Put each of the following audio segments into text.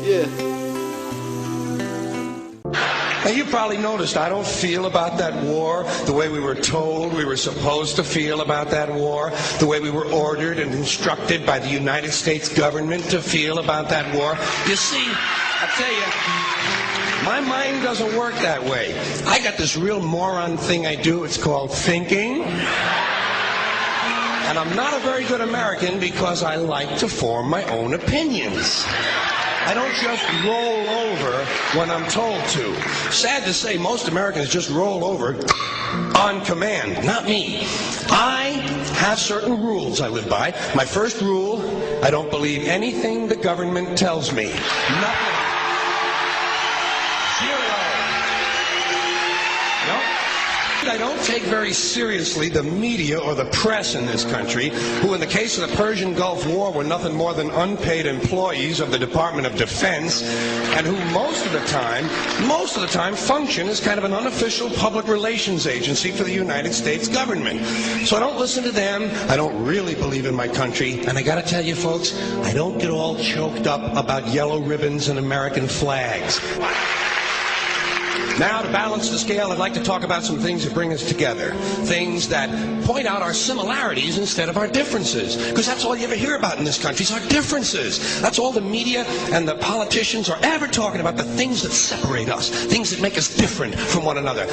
Yeah. Now, you probably noticed I don't feel about that war the way we were told we were supposed to feel about that war, the way we were ordered and instructed by the United States government to feel about that war. You see, I tell you, my mind doesn't work that way. I got this real moron thing I do. It's called thinking. And I'm not a very good American because I like to form my own opinions. I don't just roll over when I'm told to. Sad to say, most Americans just roll over on command. Not me. I have certain rules I live by. My first rule, I don't believe anything the government tells me. Nothing. Zero. No. I don't take very seriously the media or the press in this country, who in the case of the Persian Gulf War were nothing more than unpaid employees of the Department of Defense, and who most of the time function as kind of an unofficial public relations agency for the United States government. So I don't listen to them. I don't really believe in my country. And I gotta tell you folks, I don't get all choked up about yellow ribbons and American flags. Now, to balance the scale, I'd like to talk about some things that bring us together. Things that point out our similarities instead of our differences. Because that's all you ever hear about in this country is our differences. That's all the media and the politicians are ever talking about, the things that separate us, things that make us different from one another.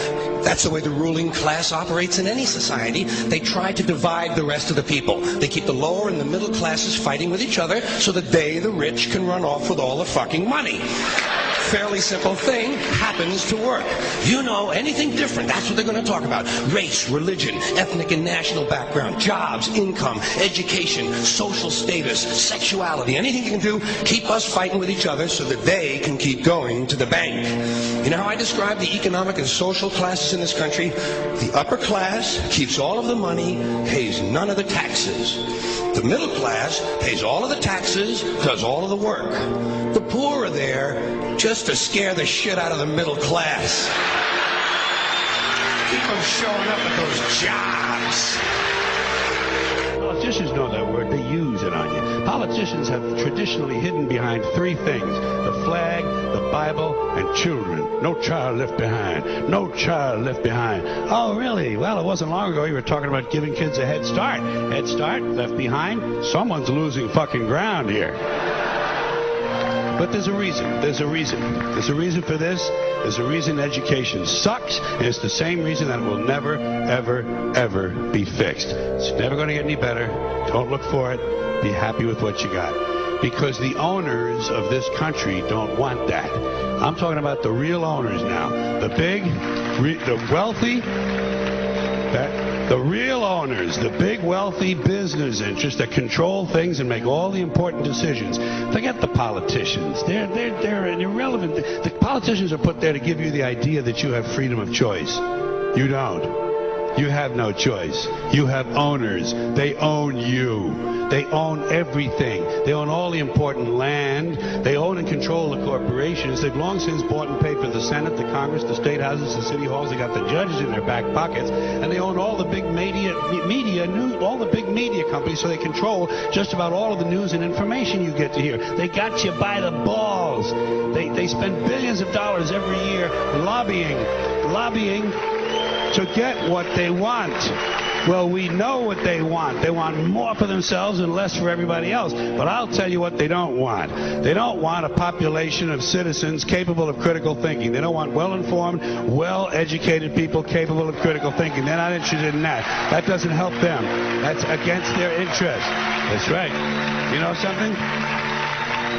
That's the way the ruling class operates in any society. They try to divide the rest of the people. They keep the lower and the middle classes fighting with each other so that they, the rich, can run off with all the fucking money. Fairly simple thing happens to work. You know, anything different, that's what they're going to talk about. Race, religion, ethnic and national background, jobs, income, education, social status, sexuality, anything you can do, keep us fighting with each other so that they can keep going to the bank. You know how I describe the economic and social classes in this country? The upper class keeps all of the money, pays none of the taxes. The middle class pays all of the taxes, does all of the work. The poor are there just to scare the shit out of the middle class. Keep them showing up at those jobs. Politicians know that word. They use it on you. Politicians have traditionally hidden behind three things: the flag, the Bible, and children. No child left behind. No child left behind. Oh, really? Well, it wasn't long ago you were talking about giving kids a head start. Head start, left behind? Someone's losing fucking ground here. But there's a reason. There's a reason. There's a reason for this. There's a reason education sucks, and it's the same reason that it will never, ever, ever be fixed. It's never going to get any better. Don't look for it. Be happy with what you got. Because the owners of this country don't want that. I'm talking about the real owners now. The big, the wealthy, the real owners, the big wealthy business interests that control things and make all the important decisions. Forget the politicians. They're irrelevant. The politicians are put there to give you the idea that you have freedom of choice. You don't. You have no choice. You have owners. They own you. They own everything. They own all the important land. They own and control the corporations. They've long since bought and paid for the Senate, the Congress, the state houses, the city halls. They got the judges in their back pockets, and they own all the big all the big media companies. So they control just about all of the news and information you get to hear. They got you by the balls. They spend billions of dollars every year lobbying to get what they want. Well, we know what they want. They want more for themselves and less for everybody else. But I'll tell you what they don't want. They don't want a population of citizens capable of critical thinking. They don't want well-informed, well-educated people capable of critical thinking. They're not interested in that. That doesn't help them. That's against their interest. That's right. You know something?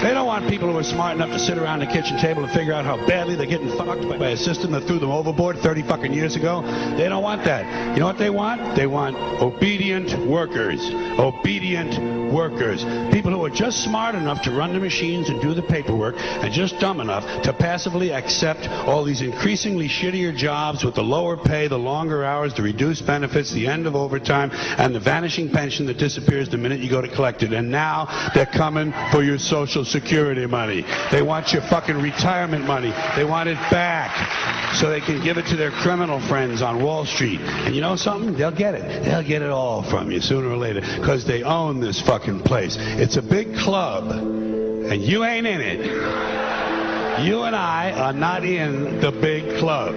They don't want people who are smart enough to sit around the kitchen table and figure out how badly they're getting fucked by a system that threw them overboard 30 fucking years ago. They don't want that. You know what they want? They want obedient workers. Obedient workers. People who are just smart enough to run the machines and do the paperwork, and just dumb enough to passively accept all these increasingly shittier jobs with the lower pay, the longer hours, the reduced benefits, the end of overtime, and the vanishing pension that disappears the minute you go to collect it. And now they're coming for your Social Social Security money. They want your fucking retirement money. They want it back so they can give it to their criminal friends on Wall Street. And you know something? They'll get it. They'll get it all from you sooner or later because they own this fucking place. It's a big club, and you ain't in it. You and I are not in the big club.